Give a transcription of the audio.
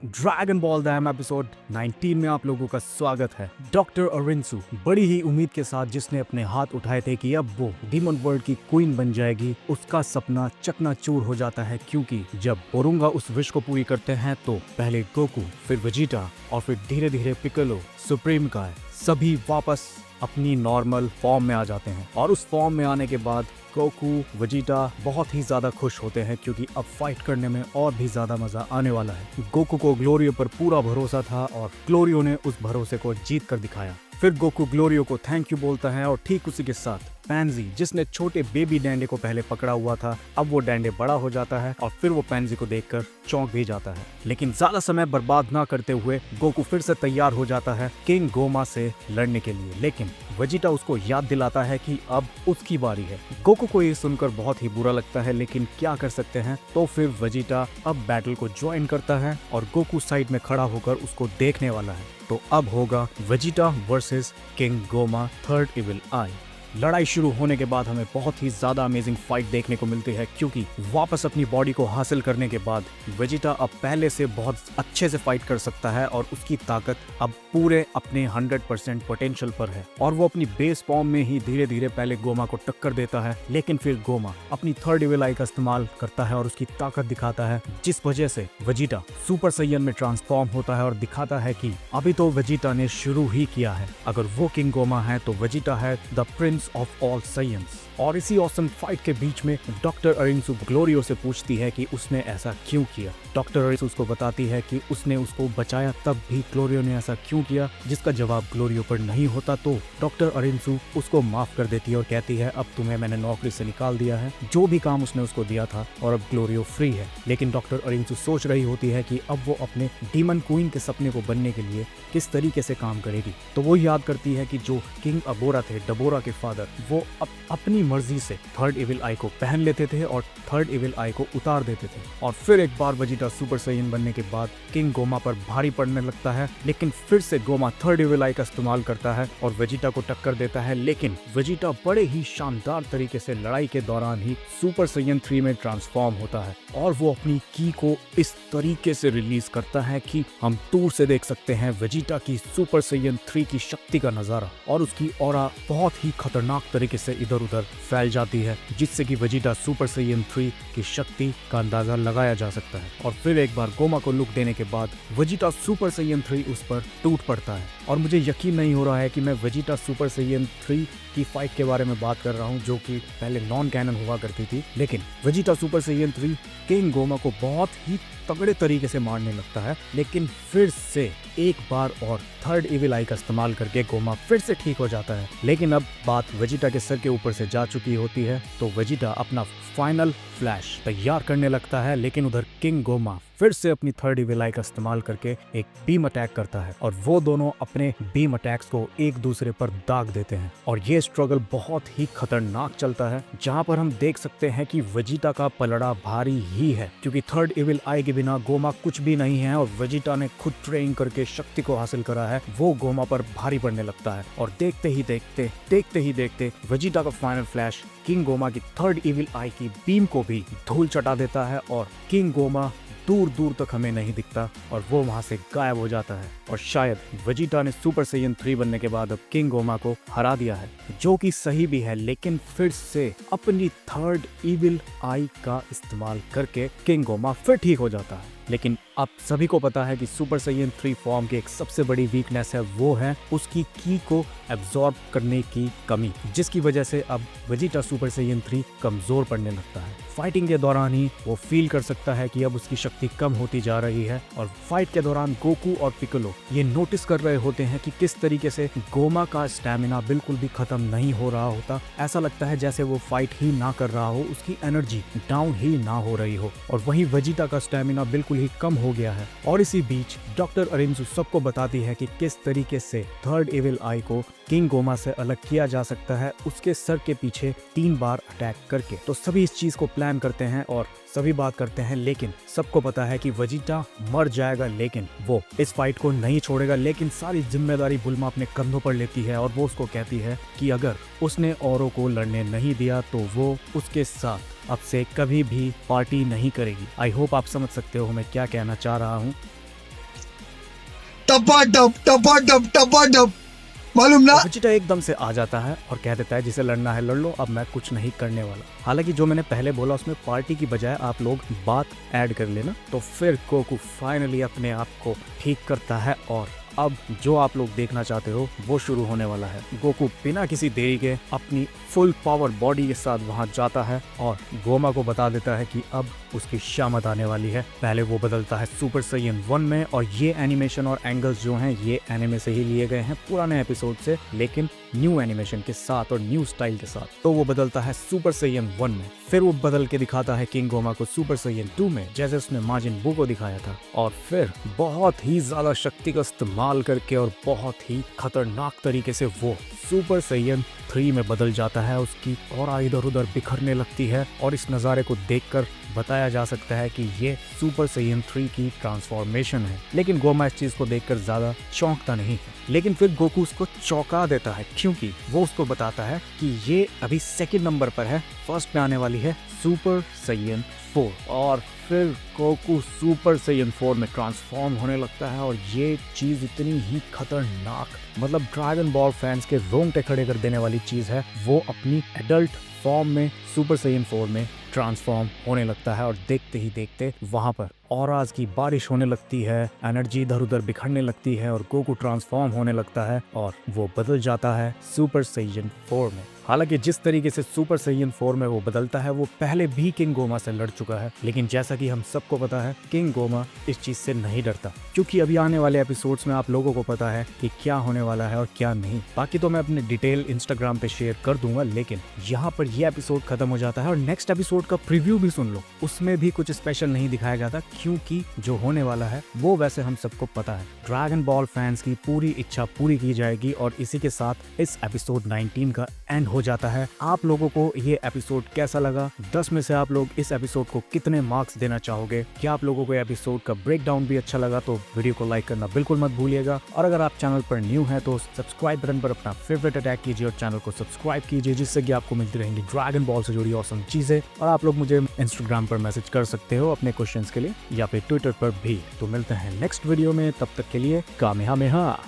Dragon ball them episode 19 में आप लोगों का स्वागत है। डॉक्टर अरिंसु बड़ी ही उम्मीद के साथ जिसने अपने हाथ उठाए थे कि अब वो डीमन वर्ल्ड की क्वीन बन जाएगी, उसका सपना चकनाचूर हो जाता है, क्योंकि जब ओरुंगा उस विश को पूरी करते हैं तो पहले गोकू, फिर वेजिटा और फिर धीरे धीरे पिक्कोलो, सुप्रीम काय सभी वापस अपनी नॉर्मल फॉर्म में आ जाते हैं। और उस फॉर्म में आने के बाद गोकू, वेजिटा बहुत ही ज्यादा खुश होते हैं, क्योंकि अब फाइट करने में और भी ज्यादा मजा आने वाला है। गोकू को ग्लोरियो पर पूरा भरोसा था और ग्लोरियो ने उस भरोसे को जीत कर दिखाया। फिर गोकू ग्लोरियो को थैंक यू बोलता है और ठीक उसी के साथ पैंजी, जिसने छोटे बेबी डैंडे को पहले पकड़ा हुआ था, अब वो डैंडे बड़ा हो जाता है और फिर वो पैंजी को देखकर चौंक भी जाता है। लेकिन ज्यादा समय बर्बाद ना करते हुए गोकू फिर से तैयार हो जाता है किंग गोमा से लड़ने के लिए। लेकिन वेजिटा उसको याद दिलाता है कि अब उसकी बारी है। गोकू को ये सुनकर बहुत ही बुरा लगता है, लेकिन क्या कर सकते हैं। तो फिर वेजिटा अब बैटल को ज्वाइन करता है और गोकू साइड में खड़ा होकर उसको देखने वाला है। तो अब होगा Vegeta versus king Goma third evil eye. लड़ाई शुरू होने के बाद हमें बहुत ही ज्यादा अमेजिंग फाइट देखने को मिलती है, क्योंकि वापस अपनी बॉडी को हासिल करने के बाद वेजिटा अब पहले से बहुत अच्छे से फाइट कर सकता है और उसकी ताकत अब पूरे अपने 100% पोटेंशियल पर है। और वो अपनी बेस फॉर्म में ही धीरे धीरे पहले गोमा को टक्कर देता है, लेकिन फिर गोमा अपनी थर्ड इविल आई का इस्तेमाल करता है और उसकी ताकत दिखाता है, जिस वजह से वेजिटा सुपर सैयन में ट्रांसफॉर्म होता है और दिखाता है कि अभी तो वेजिटा ने शुरू ही किया है। अगर वो किंग गोमा है तो वेजिटा है the Prince of all science. और इसी ऑसम फाइट के बीच में डॉक्टर अरिंसु ग्लोरियो से पूछती है कि उसने ऐसा क्यों किया। डॉक्टर अरिंसु उसको बताती है कि उसने उसको बचाया, तब भी ग्लोरियो ने ऐसा क्यों किया, जिसका जवाब ग्लोरियो पर नहीं होता। तो डॉक्टर अरिंसु उसको माफ कर देती है और कहती है अब तुम्हें मैंने नौकरी से निकाल दिया है, जो भी काम उसने उसको दिया था, और अब ग्लोरियो फ्री है। लेकिन डॉक्टर अरिंसु सोच रही होती है कि अब वो अपने डीमन क्वीन के सपने को बनने के लिए किस तरीके से काम करेगी। तो वो याद करती है कि जो किंग अबोरा थे, डबोरा के फादर, वो अपनी मर्जी से थर्ड इविल आई को पहन लेते थे और थर्ड इविल आई को उतार देते थे। और फिर एक बार वेजिटा सुपर सैयन बनने के बाद किंग गोमा पर भारी पड़ने लगता है, लेकिन फिर से गोमा थर्ड इविल आई का इस्तेमाल करता है और वेजिटा को टक्कर देता है। लेकिन वेजिटा बड़े ही शानदार तरीके से लड़ाई के दौरान ही सुपर सैयन 3 में ट्रांसफॉर्म होता है और वो अपनी की को इस तरीके से रिलीज करता है कि हम दूर से देख सकते हैं वेजिटा की सुपर सैयन 3 की शक्ति का नजारा, और उसकी ऑरा बहुत ही खतरनाक तरीके से इधर उधर फैल जाती है, जिससे कि वेजिटा सुपर सैयन 3 की शक्ति का अंदाजा लगाया जा सकता है। और फिर एक बार गोमा को लुक देने के बाद वेजिटा सुपर सैयन 3 उस पर टूट पड़ता है। और मुझे यकीन नहीं हो रहा है कि मैं वेजिटा सुपर सैयन 3 की फाइट के बारे में बात कर रहा हूं, जो कि पहले नॉन कैनन हुआ करती थी। लेकिन Vegeta super Saiyan 3 king Goma को बहुत ही तगड़े तरीके से मारने लगता है, लेकिन फिर से एक बार और थर्ड इविल आई का इस्तेमाल करके गोमा फिर से ठीक हो जाता है। लेकिन अब बात वेजिटा के सर के ऊपर से जा चुकी होती है, तो वेजिटा अपना फाइनल फ्लैश तैयार करने लगता है, लेकिन उधर किंग गोमा फिर से अपनी थर्ड इविल आई का इस्तेमाल करके एक बीम अटैक करता है और वो दोनों अपने बीम अटैक्स को एक दूसरे पर दाग देते हैं। और ये स्ट्रगल बहुत ही खतरनाक चलता है, जहां पर हम देख सकते हैं कि वेजिटा का पलड़ा भारी ही है, क्योंकि थर्ड इविल आई के बिना गोमा कुछ भी नहीं है और वेजिटा ने खुद ट्रेन करके शक्ति को हासिल करा है। वो गोमा पर भारी पड़ने लगता है और देखते ही देखते वेजिटा का फाइनल फ्लैश किंग गोमा की थर्ड इविल आई की बीम को भी धूल चटा देता है और किंग गोमा दूर दूर तक हमें नहीं दिखता और वो वहां से गायब हो जाता है। और शायद वेजिटा ने सुपर सैयन 3 बनने के बाद अब किंग गोमा को हरा दिया है, जो कि सही भी है। लेकिन फिर से अपनी थर्ड इविल आई का इस्तेमाल करके किंग गोमा फिर ठीक हो जाता है। लेकिन अब सभी को पता है कि सुपर सैयन 3 फॉर्म की एक सबसे बड़ी वीकनेस है, वो है उसकी की को एब्जॉर्ब करने की कमी, जिसकी वजह से अब वेजिटा सुपर सैयन 3 कमजोर पड़ने लगता है। फाइटिंग के दौरान ही वो फील कर सकता है कि अब उसकी शक्ति कम होती जा रही है। और फाइट के दौरान गोकू और पिक्कोलो ये नोटिस कर रहे होते हैं कि किस तरीके से गोमा का स्टैमिना बिल्कुल भी खत्म नहीं हो रहा होता। ऐसा लगता है जैसे वो फाइट ही ना कर रहा हो, उसकी एनर्जी डाउन ही ना हो रही हो। और वहीं वेजिटा का स्टैमिना बिल्कुल ही कम हो गया है। और इसी बीच डॉक्टर अरिंसु सबको बताती है कि किस तरीके से थर्ड इविल आई को किंग गोमा से अलग किया जा सकता है, उसके सर के पीछे 3 बार अटैक करके। तो सभी इस चीज को प्लान करते हैं और सभी बात करते हैं, लेकिन सबको पता है कि वेजिटा मर जाएगा, लेकिन वो इस फाइट को नहीं छोड़ेगा। लेकिन सारी जिम्मेदारी बुल्मा अपने कंधों पर लेती है और वो उसको कहती है कि अगर उसने औरों को लड़ने नहीं दिया तो वो उसके साथ अब से कभी भी पार्टी नहीं करेगी। आई होप आप समझ सकते हो मैं क्या कहना चाह रहा हूँ। टपा मालूम ना। वेजिटा एकदम से आ जाता है और कह देता है जिसे लड़ना है लड़ लो, अब मैं कुछ नहीं करने वाला। हालांकि जो मैंने पहले बोला उसमें पार्टी की बजाय आप लोग बात ऐड कर लेना। तो फिर गोकू फाइनली अपने आप को ठीक करता है और अब जो आप लोग देखना चाहते हो वो शुरू होने वाला है। गोकू बिना किसी देरी के अपनी फुल पावर बॉडी के साथ वहां जाता है और गोमा को बता देता है कि अब उसकी शामत आने वाली है। पहले वो बदलता है सुपर सैयन 1 में और ये एनिमेशन और एंगल्स जो हैं ये एनिमे से ही लिए गए हैं पुराने एपिसोड से, लेकिन न्यू एनिमेशन के साथ और न्यू स्टाइल के साथ। तो वो बदलता है सुपर सैयन 1 में। फिर वो बदल के दिखाता है किंग गोमा को सुपर सैयन 2 में, जैसे उसने माजिन बू को दिखाया था। और फिर बहुत ही ज्यादा शक्ति का इस्तेमाल करके और बहुत ही खतरनाक तरीके से वो सुपर सैयन 3 में बदल जाता है। उसकी ऑरा इधर उधर बिखरने लगती है और इस नज़ारे को देखकर बताया जा सकता है कि ये सुपर सैयन 3 की ट्रांसफॉर्मेशन है। लेकिन गोमा इस चीज को देखकर ज्यादा चौंकता नहीं है। लेकिन फिर गोकू उसको चौंका देता है क्योंकि वो उसको बताता है कि ये अभी सेकंड नंबर पर है, फर्स्ट पे आने वाली है सुपर सैयन 4। और फिर गोकू सुपर सैयन 4 में ट्रांसफॉर्म होने लगता है और ये चीज इतनी ही खतरनाक, मतलब ड्रैगन बॉल फैंस के रोंगटे खड़े कर देने वाली चीज है। वो अपनी एडल्ट फॉर्म में सुपर सैयन 4 में ट्रांसफॉर्म होने लगता है और देखते ही देखते वहां पर ऑराज की बारिश होने लगती है, एनर्जी इधर उधर बिखरने लगती है और गोकू ट्रांसफॉर्म होने लगता है और वो बदल जाता है सुपर सैयन 4 में। हालांकि जिस तरीके से सुपर सैयन 4 में वो बदलता है वो पहले भी किंग गोमा से लड़ चुका है, लेकिन जैसा कि हम सबको पता है किंग गोमा इस चीज से नहीं डरता, क्योंकि अभी आने वाले एपिसोड्स में आप लोगों को पता है कि क्या होने वाला है और क्या नहीं। बाकी तो मैं अपने डिटेल इंस्टाग्राम पे शेयर कर दूंगा, लेकिन यहाँ पर ये एपिसोड खत्म हो जाता है और नेक्स्ट एपिसोड का प्रीव्यू भी सुन लो। उसमें भी कुछ स्पेशल नहीं दिखाया जाता क्योंकि जो होने वाला है वो वैसे हम सबको पता है। ड्रैगन बॉल फैंस की पूरी इच्छा पूरी की जाएगी और इसी के साथ इस एपिसोड 19 का एंड हो जाता है। आप लोगों को ये एपिसोड कैसा लगा? 10 में से आप लोग इस एपिसोड को कितने मार्क्स देना चाहोगे? क्या आप लोगों को एपिसोड का ब्रेकडाउन भी अच्छा लगा? तो वीडियो को लाइक करना बिल्कुल मत भूलिएगा। और अगर आप चैनल पर न्यू हैं तो सब्सक्राइब बटन पर अपना फेवरेट अटैक कीजिए और चैनल को सब्सक्राइब कीजिए, जिससे कि आपको मिलती रहेंगी ड्रैगन बॉल से जुड़ी ऑसम चीजें। और आप लोग मुझे इंस्टाग्राम पर मैसेज कर सकते हो अपने क्वेश्चंस के लिए या फिर ट्विटर पर भी। तो मिलते हैं नेक्स्ट वीडियो में, तब तक के लिए कामेहामेहा।